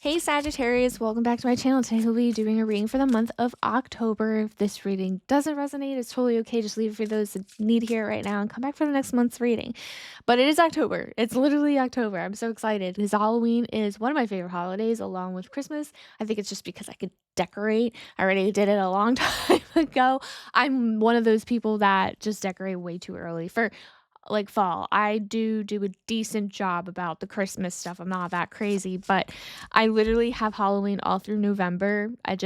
Hey Sagittarius, welcome back to my channel. Today we'll be doing a reading for the month of October. If this reading doesn't resonate, it's totally okay. Just leave it for those that need to hear it right now and come back for the next month's reading. But it is October. It's literally October. I'm so excited because Halloween is one of my favorite holidays along with Christmas. I think it's just because I could decorate. I already did it a long time ago. I'm one of those people that just decorate way too early for like fall. I do a decent job about the Christmas stuff. I'm not that crazy, but I literally have Halloween all through November. I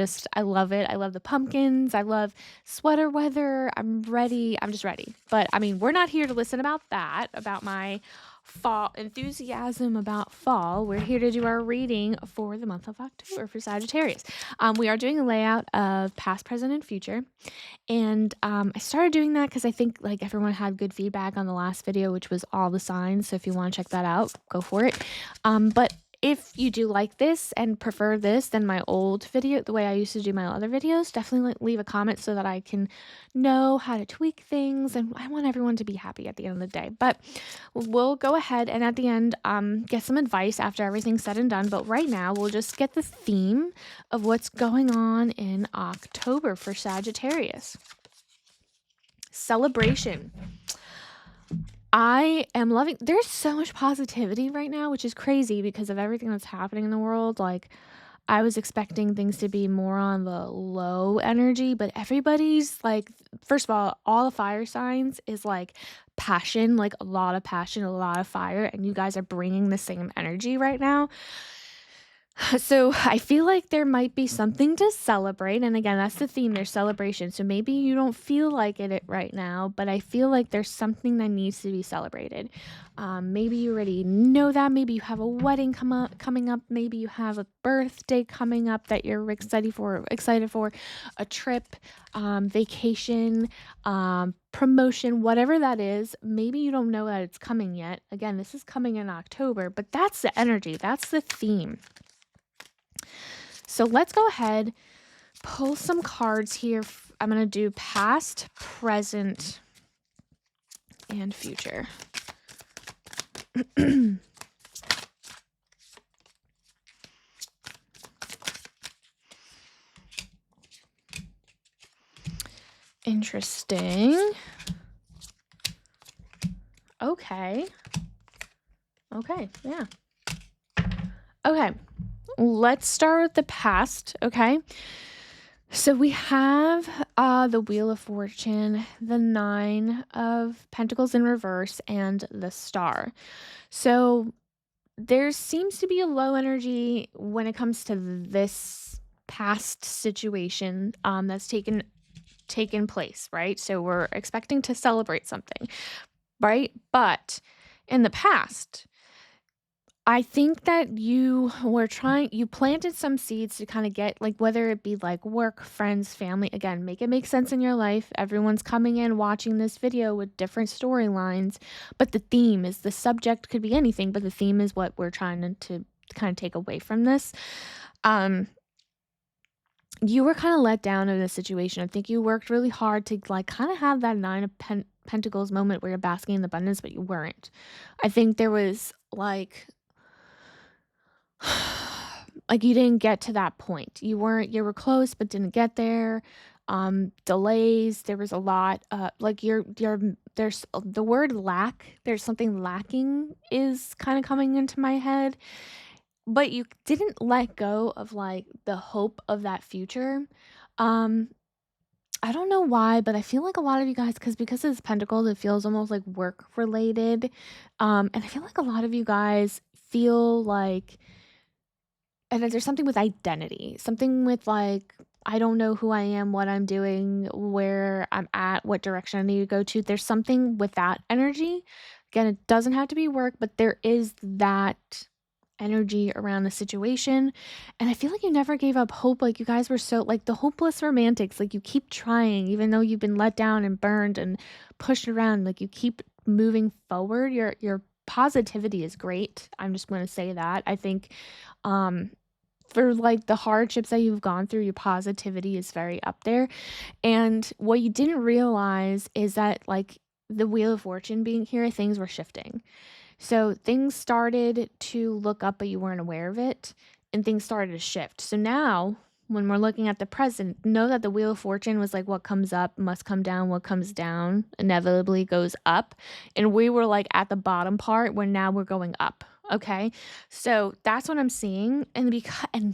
love it. I love the pumpkins. I love sweater weather. I'm ready. I'm just ready. But I mean, we're not here to listen about that, about my fall enthusiasm about fall. We're here to do our reading for the month of October for Sagittarius. We are doing a layout of past, present, and future. And I started doing that because I think like everyone had good feedback on the last video, which was all the signs. So if you want to check that out, go for it. But if you do like this and prefer this than my old video, the way I used to do my other videos, definitely leave a comment so that I can know how to tweak things. And I want everyone to be happy at the end of the day. But we'll go ahead and at the end get some advice after everything's said and done. But right now, we'll just get the theme of what's going on in October for Sagittarius. Celebration. I am loving, there's so much positivity right now, which is crazy because of everything that's happening in the world. Like, I was expecting things to be more on the low energy, but everybody's like, first of all the fire signs is like passion, like a lot of passion, a lot of fire, and you guys are bringing the same energy right now. So I feel like there might be something to celebrate. And again, that's the theme, there's celebration. So maybe you don't feel like it right now, but I feel like there's something that needs to be celebrated. Maybe you already know that. Maybe you have a wedding coming up. Maybe you have a birthday coming up that you're excited for, a trip, vacation, promotion, whatever that is. Maybe you don't know that it's coming yet. Again, this is coming in October, but that's the energy. That's the theme. So let's go ahead, pull some cards here. I'm going to do past, present, and future. Interesting. Okay. Yeah. Okay. Let's start with the past, okay? So we have the Wheel of Fortune, the Nine of Pentacles in reverse, and the Star. So there seems to be a low energy when it comes to this past situation that's taken place, right? So we're expecting to celebrate something, right? But in the past, I think that you planted some seeds to kind of get, like, whether it be like work, friends, family, again, make it make sense in your life. Everyone's coming in watching this video with different storylines, but the theme is, the subject could be anything, but the theme is what we're trying to kind of take away from this. You were kind of let down in this situation. I think you worked really hard to like kind of have that Nine of Pentacles moment where you're basking in the abundance, but you weren't. I think there was like like you didn't get to that point. You were close but didn't get there. Delays, there was a lot, like there's the word lack, there's something lacking is kind of coming into my head, but you didn't let go of like the hope of that future. I don't know why, but I feel like a lot of you guys, because it's Pentacles, it feels almost like work related. And I feel like a lot of you guys feel like, and there's something with identity, something with like, I don't know who I am, what I'm doing, where I'm at, what direction I need to go to. There's something with that energy. Again, it doesn't have to be work, but there is that energy around the situation. And I feel like you never gave up hope. Like you guys were so like the hopeless romantics. Like you keep trying, even though you've been let down and burned and pushed around. Like you keep moving forward. Your positivity is great. I'm just going to say that. I think for like the hardships that you've gone through, your positivity is very up there. And what you didn't realize is that like the Wheel of Fortune being here, things were shifting. So things started to look up, but you weren't aware of it. and things started to shift. So now when we're looking at the present, know that the Wheel of Fortune was like what comes up must come down, what comes down inevitably goes up. And we were like at the bottom part where now we're going up. Okay. So that's what I'm seeing. And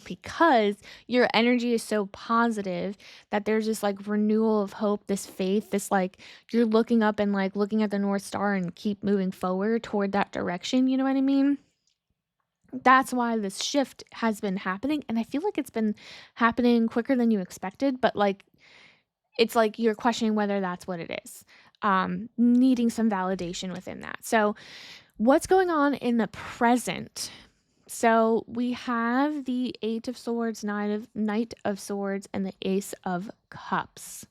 because your energy is so positive that there's this like renewal of hope, this faith, this like you're looking up and like looking at the North Star and keep moving forward toward that direction. You know what I mean? That's why this shift has been happening, and I feel like it's been happening quicker than you expected, but, like, it's like you're questioning whether that's what it is, needing some validation within that. So, what's going on in the present? So, we have the 8 of Swords, Knight of Swords, and the Ace of Cups.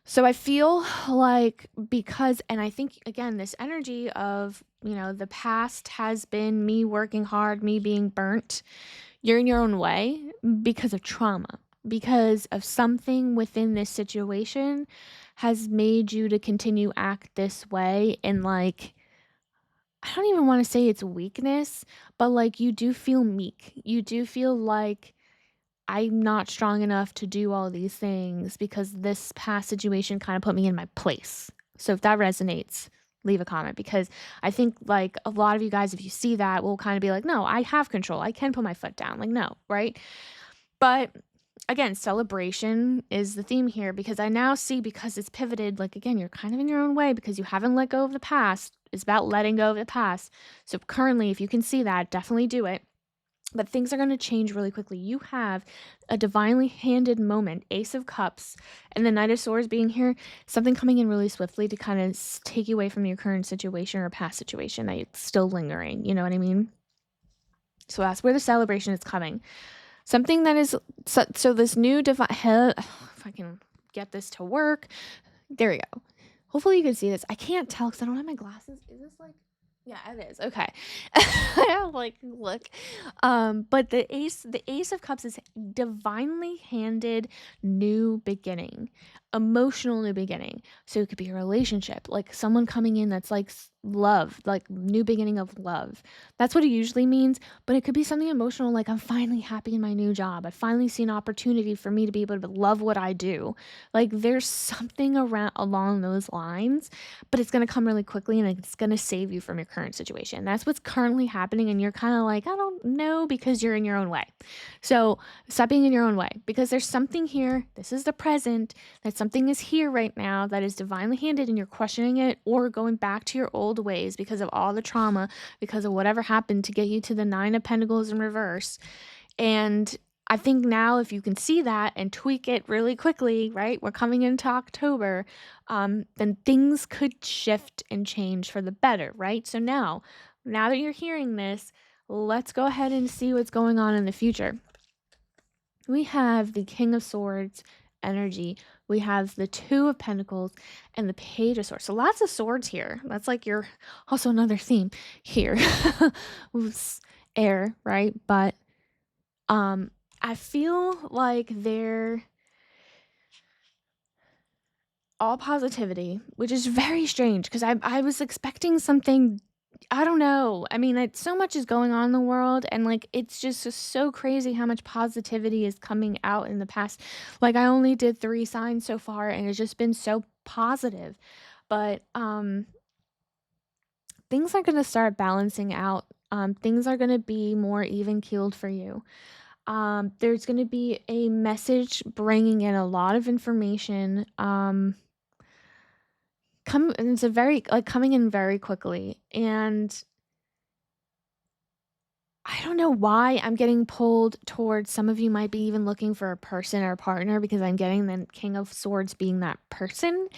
So I feel like and I think again, this energy of, the past has been me working hard, me being burnt. You're in your own way because of trauma, because of something within this situation has made you to continue act this way. And like, I don't even want to say it's weakness, but like you do feel meek. You do feel like I'm not strong enough to do all these things because this past situation kind of put me in my place. So if that resonates, leave a comment, because I think like a lot of you guys, if you see that, will kind of be like, no, I have control. I can put my foot down. Like, no, right? But again, celebration is the theme here, because I now see, because it's pivoted, like again, you're kind of in your own way because you haven't let go of the past. It's about letting go of the past. So currently, if you can see that, definitely do it. But things are going to change really quickly. You have a divinely handed moment, Ace of Cups, and the Knight of Swords being here, something coming in really swiftly to kind of take you away from your current situation or past situation that's still lingering. You know what I mean? So that's where the celebration is coming. Something that is, so this new divine, if I can get this to work. There we go. Hopefully you can see this. I can't tell because I don't have my glasses. Is this like, yeah, it is. Okay. I like look. But the Ace of Cups is divinely handed new beginning, emotional new beginning. So it could be a relationship, like someone coming in that's like love, like new beginning of love. That's what it usually means, but it could be something emotional, like I'm finally happy in my new job. I finally see an opportunity for me to be able to love what I do. Like there's something around along those lines, but it's going to come really quickly and it's going to save you from your current situation. That's what's currently happening. And you're kind of like, I don't know, because you're in your own way. So stop being in your own way, because there's something here. This is the present, that something is here right now that is divinely handed and you're questioning it or going back to your old ways because of all the trauma, because of whatever happened to get you to the 9 of Pentacles in reverse. And I think now if you can see that and tweak it really quickly, right? We're coming into October, then things could shift and change for the better, right? So now that you're hearing this, let's go ahead and see what's going on in the future. We have the King of Swords energy. We have the 2 of Pentacles and the Page of Swords. So lots of swords here. That's like your, also another theme here. Air, right? But I feel like they're all positivity, which is very strange because I was expecting something. I don't know. I mean, so much is going on in the world, and like it's just so crazy how much positivity is coming out in the past. Like I only did 3 signs so far, and it's just been so positive. But things are gonna start balancing out. Things are gonna be more even keeled for you. There's gonna be a message bringing in a lot of information. It's a very like coming in very quickly, and I don't know why I'm getting pulled towards, some of you might be even looking for a person or a partner, because I'm getting the King of Swords being that person.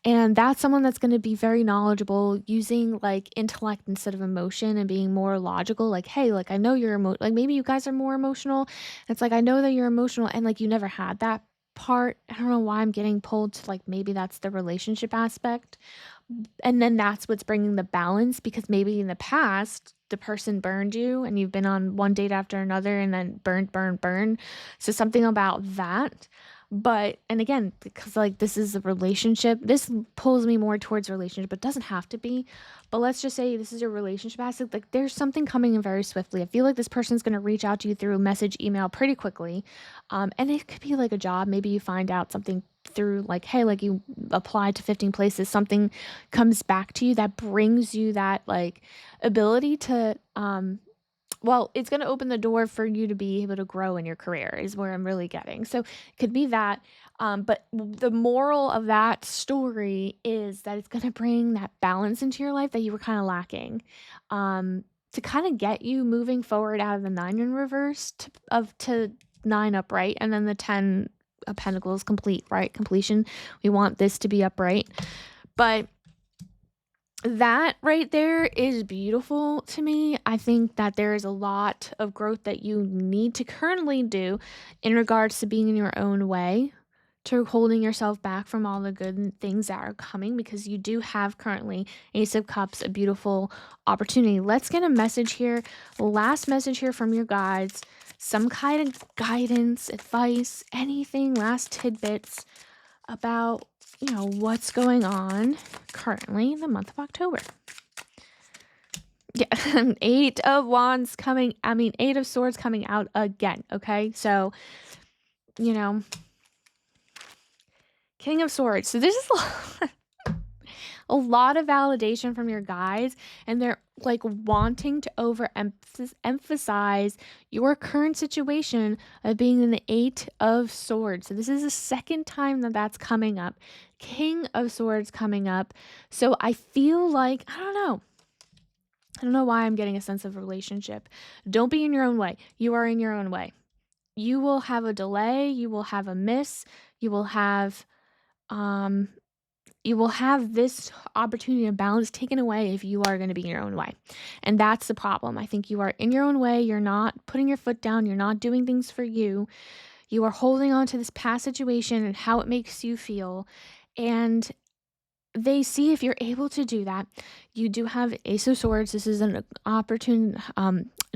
And that's someone that's going to be very knowledgeable, using like intellect instead of emotion and being more logical. Like, hey, like I know like maybe you guys are more emotional. It's like I know that you're emotional and like you never had that part. I don't know why I'm getting pulled to like maybe that's the relationship aspect. And then that's what's bringing the balance, because maybe in the past the person burned you and you've been on one date after another and then burn. So something about that. But and again, because like this is a relationship, this pulls me more towards relationship, but doesn't have to be. But let's just say this is your relationship aspect. Like there's something coming in very swiftly. I feel like this person's gonna reach out to you through message, email pretty quickly. And it could be like a job. Maybe you find out something through like, hey, like you applied to 15 places, something comes back to you that brings you that like ability to well, it's going to open the door for you to be able to grow in your career is where I'm really getting. So it could be that. But the moral of that story is that it's going to bring that balance into your life that you were kind of lacking, to kind of get you moving forward out of the 9 in reverse to 9 upright, and then the 10 of Pentacles complete, right? Completion. We want this to be upright. But that right there is beautiful to me. I think that there is a lot of growth that you need to currently do in regards to being in your own way, to holding yourself back from all the good things that are coming, because you do have currently Ace of Cups, a beautiful opportunity. Let's get a message here. Last message here from your guides. Some kind of guidance, advice, anything, last tidbits about, what's going on currently in the month of October. Yeah, 8 of Wands coming, 8 of Swords coming out again, okay? So, King of Swords. So this is a lot of validation from your guides, and they're like wanting to emphasize your current situation of being in the 8 of Swords. So this is the second time that that's coming up. King of Swords coming up. So I feel like, I don't know why I'm getting a sense of relationship. Don't be in your own way. You are in your own way. You will have a delay. You will have a miss. You will have this opportunity of balance taken away if you are going to be in your own way. And that's the problem. I think you are in your own way. You're not putting your foot down. You're not doing things for you. You are holding on to this past situation and how it makes you feel. And they see if you're able to do that. You do have Ace of Swords. This is an opportune,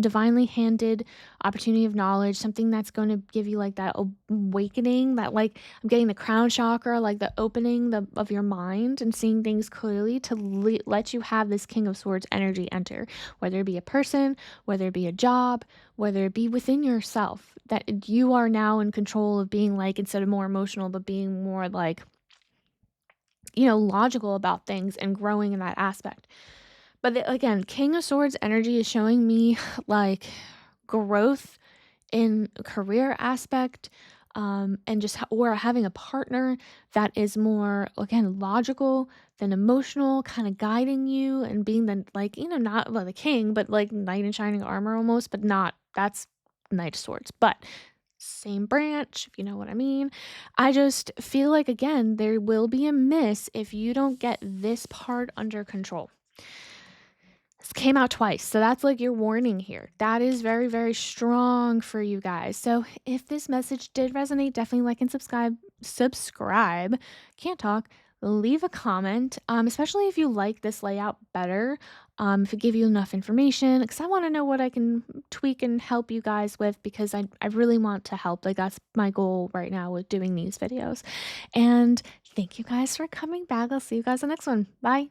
divinely handed opportunity of knowledge, something that's going to give you like that awakening, that like I'm getting the crown chakra, like the opening of your mind and seeing things clearly to let you have this King of Swords energy enter, whether it be a person, whether it be a job, whether it be within yourself, that you are now in control of being like, instead of more emotional, but being more like, logical about things and growing in that aspect. But again, King of Swords energy is showing me like growth in career aspect, and just or having a partner that is more, again, logical than emotional, kind of guiding you and being the like, not the king, but like knight in shining armor almost, but not, that's Knight of Swords, but same branch, if you know what I mean. I just feel like, again, there will be a miss if you don't get this part under control. This came out twice, so that's like your warning here. That is very, very strong for you guys. So if this message did resonate, definitely like and subscribe. Can't talk. Leave a comment, especially if you like this layout better, if it gave you enough information, because I want to know what I can tweak and help you guys with, because I really want to help. Like that's my goal right now with doing these videos. And thank you guys for coming back. I'll see you guys in the next one. Bye.